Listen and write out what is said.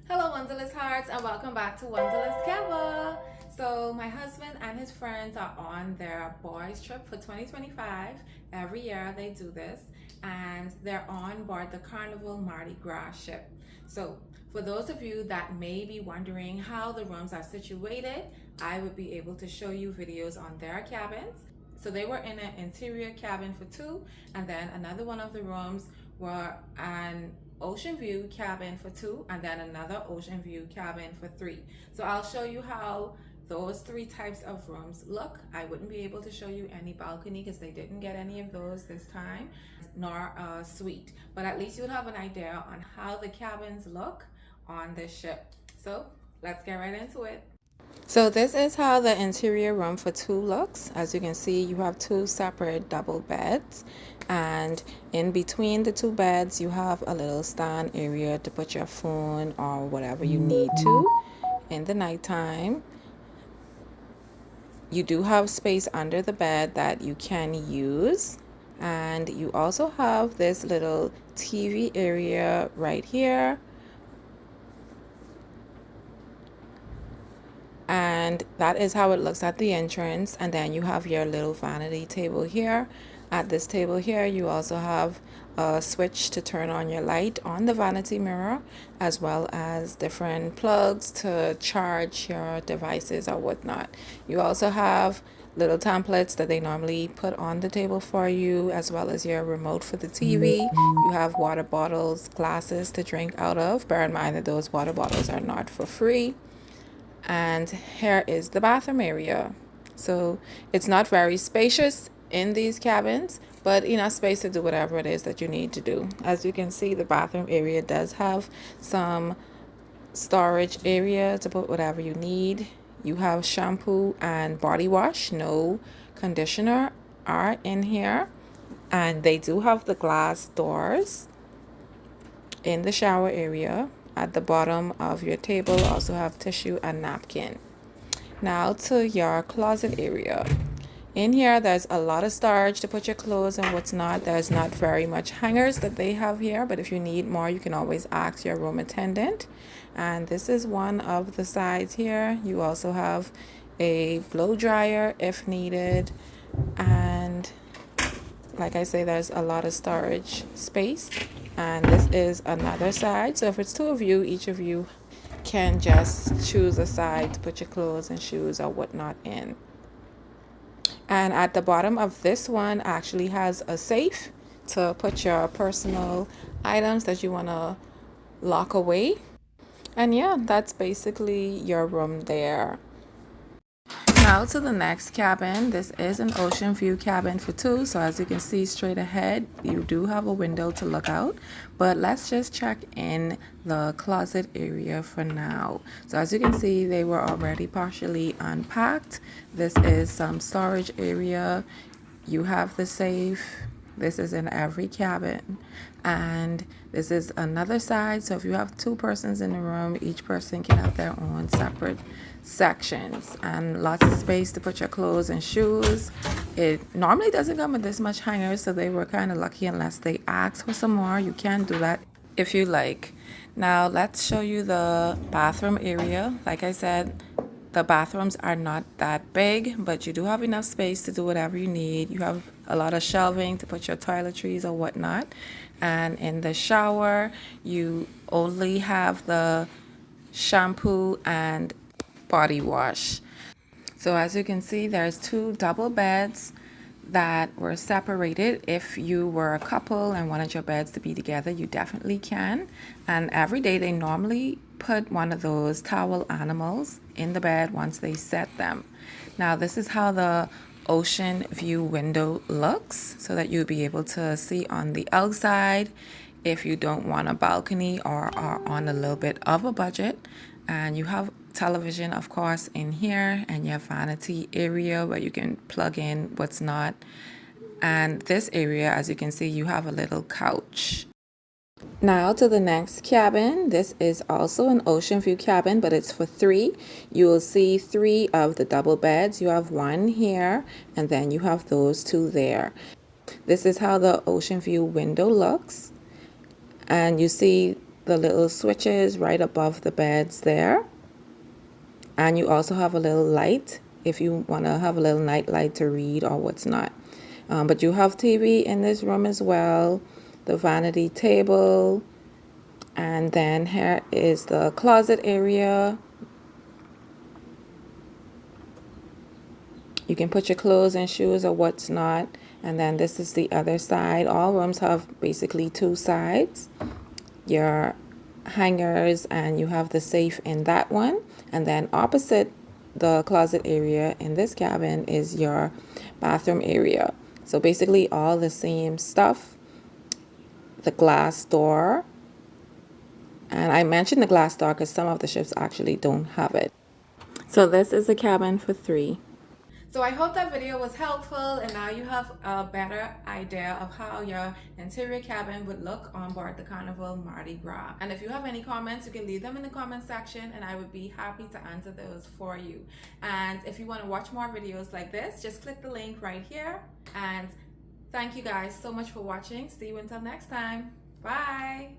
Hello Wanderlust Hearts and welcome back to Wanderlust Cabin. So my husband and his friends are on their boys trip for 2025. Every year they do this and they're on board the Carnival Mardi Gras ship. So for those of you that may be wondering how the rooms are situated, I would be able to show you videos on their cabins. So they were in an interior cabin for two, and then another one of the rooms were an Oceanview cabin for two, and then another Oceanview cabin for three. So I'll show you how those three types of rooms look. I wouldn't be able to show you any balcony because they didn't get any of those this time, nor a suite, but at least you'll have an idea on how the cabins look on this ship. So let's get right into it. So this is how the interior room for two looks. As you can see, you have two separate double beds, and in between the two beds you have a little stand area to put your phone or whatever you need to in the nighttime. You do have space under the bed that you can use, and you also have this little TV area right here. And that is how it looks at the entrance. And then you have your little vanity table here. At this table here you also have a switch to turn on your light on the vanity mirror, as well as different plugs to charge your devices or whatnot. You also have little templates that they normally put on the table for you, as well as your remote for the TV. You have water bottles, glasses to drink out of. Bear in mind that those water bottles are not for free. And here is the bathroom area. So it's not very spacious in these cabins, but enough space to do whatever it is that you need to do. As you can see, the bathroom area does have some storage area to put whatever you need. You have shampoo and body wash. No conditioner are in here, and they do have the glass doors in the shower area. At the bottom of your table also have tissue and napkin. Now to your closet area. In here there's a lot of storage to put your clothes and what's not. There's not very much hangers that they have here, but if you need more you can always ask your room attendant. And this is one of the sides here. You also have a blow dryer if needed, and like I say, there's a lot of storage space. And this is another side, so if it's two of you, each of you can just choose a side to put your clothes and shoes or whatnot in. And at the bottom of this one actually has a safe to put your personal items that you want to lock away. And yeah, that's basically your room there. Now to the next cabin. This is an Oceanview cabin for two, so as you can see straight ahead you do have a window to look out, but let's just check in the closet area for now. So as you can see, they were already partially unpacked. This is some storage area. You have the safe. This is in every cabin, and this is another side. So if you have two persons in the room, each person can have their own separate sections and lots of space to put your clothes and shoes. It normally doesn't come with this much hangers, so they were kind of lucky. Unless they ask for some more, you can do that if you like. Now let's show you the bathroom area. Like I said, the bathrooms are not that big, but you do have enough space to do whatever you need. You have a lot of shelving to put your toiletries or whatnot. And in the shower, you only have the shampoo and body wash. So as you can see, there's two double beds that were separated. If you were a couple and wanted your beds to be together, you definitely can. And every day they normally put one of those towel animals in the bed once they set them. Now this is how the ocean view window looks, so that you'll be able to see on the outside if you don't want a balcony or are on a little bit of a budget. And you have television, of course, in here, and your vanity area where you can plug in what's not. And this area, as you can see, you have a little couch. Now to the next cabin. This is also an Oceanview cabin, but it's for three. You will see three of the double beds. You have one here, and then you have those two there. This is how the Oceanview window looks, and you see the little switches right above the beds there. And you also have a little light if you want to have a little night light to read or what's not. But you have TV in this room as well, the vanity table, and then here is the closet area. You can put your clothes and shoes or what's not. And then this is the other side. All rooms have basically two sides. Your hangers, and you have the safe in that one. And then opposite the closet area in this cabin is your bathroom area. So basically all the same stuff. The glass door. And I mentioned the glass door because some of the ships actually don't have it. So this is a cabin for 3. So I hope that video was helpful, and now you have a better idea of how your interior cabin would look on board the Carnival Mardi Gras. And if you have any comments, you can leave them in the comment section and I would be happy to answer those for you. And if you want to watch more videos like this, just click the link right here. And thank you guys so much for watching. See you until next time. Bye.